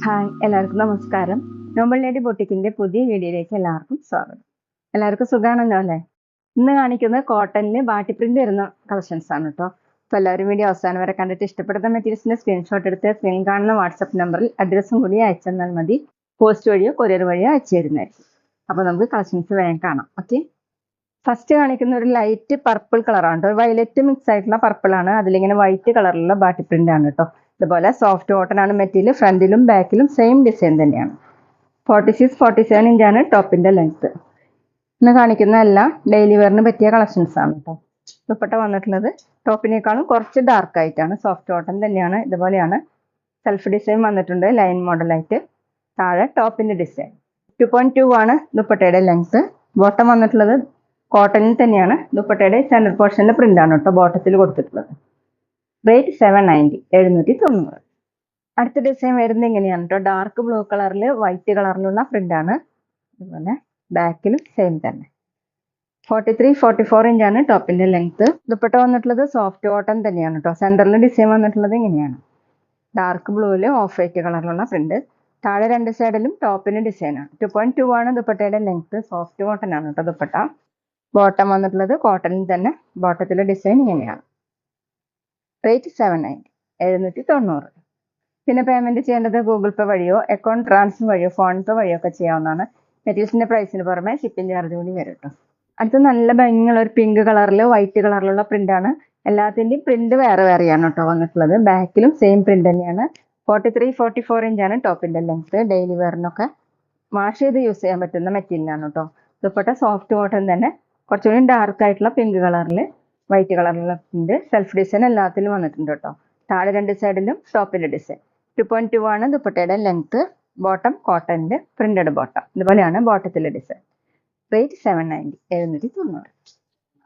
Hi, എല്ലാവർക്കും നമസ്കാരം. Nobel lady ബൊട്ടിക്കിന്റെ പുതിയ വീഡിയോയിലേക്ക് എല്ലാവർക്കും സ്വാഗതം. എല്ലാവർക്കും സുഖാണല്ലോ അല്ലേ? ഇന്ന് കാണിക്കുന്നത് കോട്ടണിൽ ബാട്ടി പ്രിന്റ് വരുന്ന കളക്ഷൻസ് ആണ് കേട്ടോ. അപ്പോൾ എല്ലാവരും വീഡിയോ അവസാനം വരെ കണ്ടിട്ട് ഇഷ്ടപ്പെടുന്ന മെറ്റീരിയൽസിന്റെ സ്ക്രീൻഷോട്ട് എടുത്ത് സ്ക്രീനിൽ കാണുന്ന വാട്സപ്പ് നമ്പറിൽ അഡ്രസ്സും കൂടി അയച്ചു തന്നാൽ മതി. പോസ്റ്റ് വഴിയോ കൊറിയർ വഴിയോ അയച്ചു തരുന്നതായിരിക്കും. അപ്പോൾ നമുക്ക് കളക്ഷൻസ് വേഗം കാണാം. ഓക്കെ, ഫസ്റ്റ് കാണിക്കുന്ന ഒരു ലൈറ്റ് പർപ്പിൾ കളറാണ്. വയലറ്റ് മിക്സ് ആയിട്ടുള്ള പർപ്പിൾ ആണ്. അതിലിങ്ങനെ വൈറ്റ് കളറിലുള്ള ബാട്ടി പ്രിന്റ് ആണ് കേട്ടോ. ഇതുപോലെ സോഫ്റ്റ് കോട്ടൺ ആണ് മെറ്റീരിയൽ. ഫ്രണ്ടിലും ബാക്കിലും സെയിം ഡിസൈൻ തന്നെയാണ്. 46-47 ഇഞ്ചാണ് ടോപ്പിന്റെ ലെങ്ത്. ഇന്ന് കാണിക്കുന്ന എല്ലാം ഡെയിലി വെയറിന് പറ്റിയ കളക്ഷൻസ് ആണ് കേട്ടോ. ദുപ്പട്ട വന്നിട്ടുള്ളത് ടോപ്പിനേക്കാളും കുറച്ച് ഡാർക്ക് ആയിട്ടാണ്. സോഫ്റ്റ് കോട്ടൺ തന്നെയാണ്. ഇതുപോലെയാണ് സെൽഫ് ഡിസൈൻ വന്നിട്ടുണ്ട്, ലൈൻ മോഡലായിട്ട്. താഴെ ടോപ്പിന്റെ ഡിസൈൻ 2.2 ആണ് ദുപ്പട്ടയുടെ ലെങ്ത്. ബോട്ടം വന്നിട്ടുള്ളത് കോട്ടണിൽ തന്നെയാണ്. ദുപ്പട്ടയുടെ സെൻറ്റർ പോർഷനിലെ പ്രിന്റ് ആണ് കേട്ടോ ബോട്ടത്തിൽ കൊടുത്തിട്ടുള്ളത്. റേറ്റ് 790, 790. അടുത്ത ഡിസൈൻ വരുന്നത് ഇങ്ങനെയാണ് കേട്ടോ. ഡാർക്ക് ബ്ലൂ കളറിൽ വൈറ്റ് കളറിലുള്ള പ്രിന്റ് ആണ്. അതുപോലെ ബാക്കിലും സെയിം തന്നെ. 43-44 ഇഞ്ചാണ് ടോപ്പിന്റെ ലെങ്ത്. ദുപ്പട്ട വന്നിട്ടുള്ളത് സോഫ്റ്റ് കോട്ടൺ തന്നെയാണ് കേട്ടോ. സെന്ററിൽ ഡിസൈൻ വന്നിട്ടുള്ളത് ഇങ്ങനെയാണ്. ഡാർക്ക് ബ്ലൂവിൽ ഓഫ് വൈറ്റ് കളറിലുള്ള പ്രിന്റ്. താഴെ രണ്ട് സൈഡിലും ടോപ്പിന് ഡിസൈൻ ആണ്. 2.2 ആണ് ദുപ്പട്ടയുടെ ലെങ്ത്. സോഫ്റ്റ് കോട്ടൺ ആണ് കേട്ടോ ദുപ്പട്ട. ബോട്ടം വന്നിട്ടുള്ളത് കോട്ടണിൽ തന്നെ. ബോട്ടത്തിലെ ഡിസൈൻ ഇങ്ങനെയാണ്. റേറ്റ് 790, 790. പിന്നെ പേയ്മെന്റ് ചെയ്യേണ്ടത് ഗൂഗിൾ പേ വഴിയോ അക്കൗണ്ട് ട്രാൻസ്ഫർ വഴിയോ ഫോൺ പേ വഴിയോ ഒക്കെ ചെയ്യാവുന്നതാണ്. മെറ്റീരിയൽസിന്റെ പ്രൈസിന് പുറമെ ഷിപ്പിംഗ് ചാർജ് കൂടി വരും കേട്ടോ. അടുത്ത നല്ല ഭംഗിയുള്ള ഒരു പിങ്ക് കളറിൽ വൈറ്റ് കളറിലുള്ള പ്രിന്റ് ആണ്. എല്ലാത്തിന്റെയും പ്രിന്റ് വേറെ വേറെയാണ് കേട്ടോ വന്നിട്ടുള്ളത്. ബാക്കിലും സെയിം പ്രിന്റ് തന്നെയാണ്. 43-44 ഇഞ്ചാണ് ടോപ്പിന്റെ ലെങ്ത്. ഡെയിലി വെയറിനൊക്കെ വാഷ് ചെയ്ത് യൂസ് ചെയ്യാൻ പറ്റുന്ന മെറ്റീരിയലാണ് കേട്ടോ. ദുപ്പട്ട സോഫ്റ്റ് കോട്ടൺ തന്നെ. കുറച്ചുകൂടി ഡാർക്ക് ആയിട്ടുള്ള പിങ്ക് കളറിൽ വൈറ്റ് കളറിലുള്ള പ്രിന്റ്. സെൽഫ് ഡിസൈൻ എല്ലാത്തിലും വന്നിട്ടുണ്ട് കേട്ടോ. താഴെ രണ്ട് സൈഡിലും ടോപ്പിന്റെ ഡിസൈൻ. 2.2 ആണ് ദുപ്പട്ടയുടെ ലെങ്ത്. ബോട്ടം കോട്ടന്റെ പ്രിന്റഡ് ബോട്ടം. ഇതുപോലെയാണ് ബോട്ടത്തിലെ ഡിസൈൻ. റേറ്റ് 790, 790.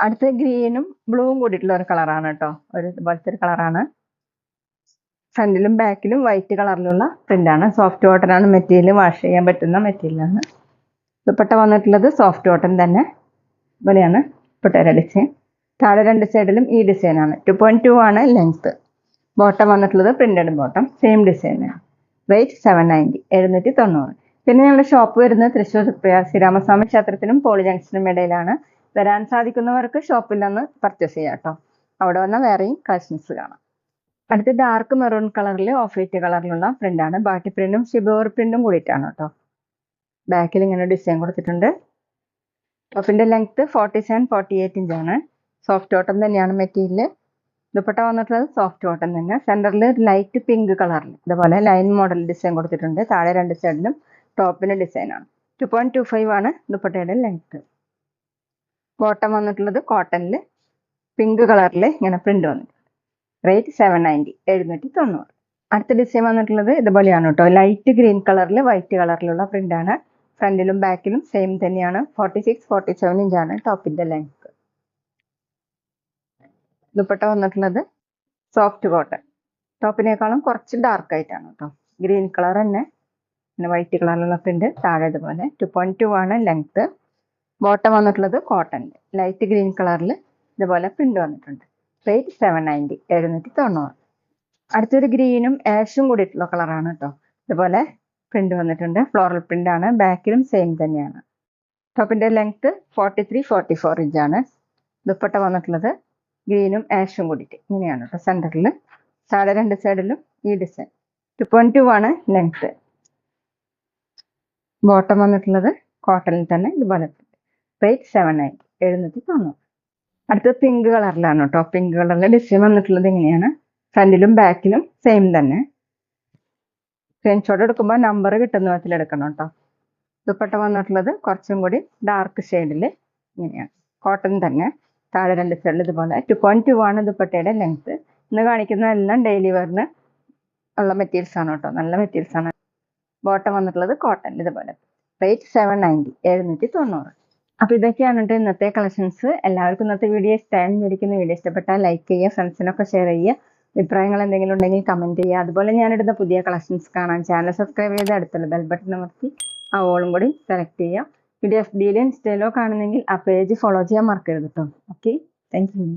അടുത്ത ഗ്രീനും ബ്ലൂവും കൂടിയിട്ടുള്ള ഒരു കളറാണ് കേട്ടോ. ഒരു ഇതുപോലത്തെ ഒരു കളറാണ്. ഫ്രണ്ടിലും ബാക്കിലും വൈറ്റ് കളറിലുള്ള പ്രിന്റ് ആണ്. സോഫ്റ്റ് കോട്ടൺ ആണ് മെറ്റീരിയൽ. വാഷ് ചെയ്യാൻ പറ്റുന്ന മെറ്റീരിയലാണ്. ദുപ്പട്ട വന്നിട്ടുള്ളത് സോഫ്റ്റ് കോട്ടൺ തന്നെ. ഇതുപോലെയാണ് ദുപ്പട്ടയുടെ ഡിസൈൻ. താഴെ രണ്ട് സൈഡിലും ഈ ഡിസൈൻ ആണ്. 2.2 ആണ് ലെങ്ത്. ബോട്ടം വന്നിട്ടുള്ളത് പ്രിന്റഡ് ബോട്ടം. സെയിം ഡിസൈനാണ്. റേറ്റ് 790, 790. പിന്നെ ഞങ്ങളുടെ ഷോപ്പ് വരുന്നത് തൃശ്ശൂർ ശ്രീരാമസ്വാമി ക്ഷേത്രത്തിനും പോളി ജംഗ്ഷനും ഇടയിലാണ്. വരാൻ സാധിക്കുന്നവർക്ക് ഷോപ്പിൽ നിന്ന് പർച്ചേസ് ചെയ്യാം കേട്ടോ. അവിടെ വന്നാൽ വേറെയും കളക്ഷൻസ് കാണാം. അടുത്ത് ഡാർക്ക് മെറൂൺ കളറിൽ ഓഫ് വൈറ്റ് കളറിലുള്ള പ്രിന്റ് ആണ്. ബാട്ടി പ്രിന്റും ഷിബോർ പ്രിന്റും കൂടിയിട്ടാണ് കേട്ടോ. ബാക്കിൽ ഇങ്ങനെ ഡിസൈൻ കൊടുത്തിട്ടുണ്ട്. ടോപ്പിന്റെ ലെങ്ത് 47-48 ഇഞ്ചാണ്. സോഫ്റ്റ് കോട്ടൺ തന്നെയാണ് മെറ്റീരിയൽ. ദുപ്പട്ട വന്നിട്ടുള്ളത് സോഫ്റ്റ് കോട്ടൺ തന്നെ. സെന്ററിൽ ലൈറ്റ് പിങ്ക് കളറിൽ ഇതുപോലെ ലൈൻ മോഡൽ ഡിസൈൻ കൊടുത്തിട്ടുണ്ട്. താഴെ രണ്ട് സൈഡിലും ടോപ്പിന് ഡിസൈൻ ആണ്. 2.25 ആണ് ദുപ്പട്ടയുടെ ലെങ്ത്. ബോട്ടം വന്നിട്ടുള്ളത് കോട്ടണിൽ പിങ്ക് കളറിൽ ഇങ്ങനെ പ്രിന്റ് വന്നിട്ടുണ്ട്. റേറ്റ് 790, 790. അടുത്ത ഡിസൈൻ വന്നിട്ടുള്ളത് ഇതുപോലെയാണ് കേട്ടോ. ലൈറ്റ് ഗ്രീൻ കളറിൽ വൈറ്റ് കളറിലുള്ള പ്രിന്റ് ആണ്. ഫ്രണ്ടിലും ബാക്കിലും സെയിം തന്നെയാണ്. 46-47 ഇഞ്ചാണ് ടോപ്പിന്റെ ലെങ്ത്. ദുപ്പട്ട വന്നിട്ടുള്ളത് സോഫ്റ്റ് കോട്ടൺ. ടോപ്പിനേക്കാളും കുറച്ച് ഡാർക്ക് ആയിട്ടാണ് കേട്ടോ. ഗ്രീൻ കളർ തന്നെ. പിന്നെ വൈറ്റ് കളറിലുള്ള പ്രിന്റ്. താഴെ ഇതുപോലെ 2.2 ആണ് ലെങ്ത്. ബോട്ടം വന്നിട്ടുള്ളത് കോട്ടൺ ലൈറ്റ് ഗ്രീൻ കളറിൽ ഇതുപോലെ പ്രിന്റ് വന്നിട്ടുണ്ട്. റേറ്റ് 790, 790. അടുത്തൊരു ഗ്രീനും ആഷും കൂടിയിട്ടുള്ള കളറാണ് കേട്ടോ. ഇതുപോലെ പ്രിന്റ് വന്നിട്ടുണ്ട്. ഫ്ലോറൽ പ്രിന്റ് ആണ്. ബാക്കിലും സെയിം തന്നെയാണ്. ടോപ്പിന്റെ ലെങ്ത് 43-44 ഇഞ്ചാണ്. ദുപ്പട്ട വന്നിട്ടുള്ളത് ഗ്രീനും ആഷും കൂടിയിട്ട് ഇങ്ങനെയാണ് കേട്ടോ. സെന്ററിൽ താഴെ രണ്ട് സൈഡിലും ഈ ഡിസൈൻ. 2.2 ആണ് ലെങ്ത്. ബോട്ടം വന്നിട്ടുള്ളത് കോട്ടണിൽ തന്നെ ഇതുപോലെ. റേറ്റ് 790, 790. അടുത്ത പിങ്ക് കളറിലാണ് കേട്ടോ. പിങ്ക് കളറിലെ ഡിസൈൻ വന്നിട്ടുള്ളത് ഇങ്ങനെയാണ്. ഫ്രണ്ടിലും ബാക്കിലും സെയിം തന്നെ. സ്ക്രീൻഷോട്ട് എടുക്കുമ്പോൾ നമ്പർ കിട്ടുന്ന വിധത്തിൽ എടുക്കണം കേട്ടോ. ദുപ്പട്ട വന്നിട്ടുള്ളത് കുറച്ചും കൂടി ഡാർക്ക് ഷെയ്ഡിൽ ഇങ്ങനെയാണ്. കോട്ടൺ തന്നെ. താഴെ രണ്ട് സൈഡിൽ ഇതുപോലെ. 2.2 ആണ് ദുപ്പട്ടയുടെ ലെങ്ത്. ഇന്ന് കാണിക്കുന്ന എല്ലാം ഡെയിലി വെയറിന് ഉള്ള മെറ്റീരിയൽസ് ആണ് കേട്ടോ. നല്ല മെറ്റീരിയൽസ് ആണ്. ബോട്ടം വന്നിട്ടുള്ളത് കോട്ടൺ ഇതുപോലെ. റേറ്റ് 790, 790. അപ്പോൾ ഇതൊക്കെയാണ് കേട്ടോ ഇന്നത്തെ കളക്ഷൻസ്. എല്ലാവർക്കും ഇന്നത്തെ വീഡിയോ ഇഷ്ടമായിരിക്കുന്ന വീഡിയോ ഇഷ്ടപ്പെട്ടാൽ ലൈക്ക് ചെയ്യുക, ഫ്രണ്ട്സിനൊക്കെ ഷെയർ ചെയ്യുക. അഭിപ്രായങ്ങൾ എന്തെങ്കിലും ഉണ്ടെങ്കിൽ കമന്റ് ചെയ്യുക. അതുപോലെ ഞാനിടുന്ന പുതിയ കളക്ഷൻസ് കാണാൻ ചാനൽ സബ്സ്ക്രൈബ് ചെയ്ത് അടുത്തുള്ള ബെൽ ബട്ടൺ അമർത്തി ആ ഓളും കൂടി സെലക്ട് ചെയ്യുക. വീഡിയോ FB-യിലോ ഇൻസ്റ്റയിലോ കാണുന്നെങ്കിൽ ആ പേജ് ഫോളോ ചെയ്യാൻ മറക്കരുത് കേട്ടോ. Okay, thank you.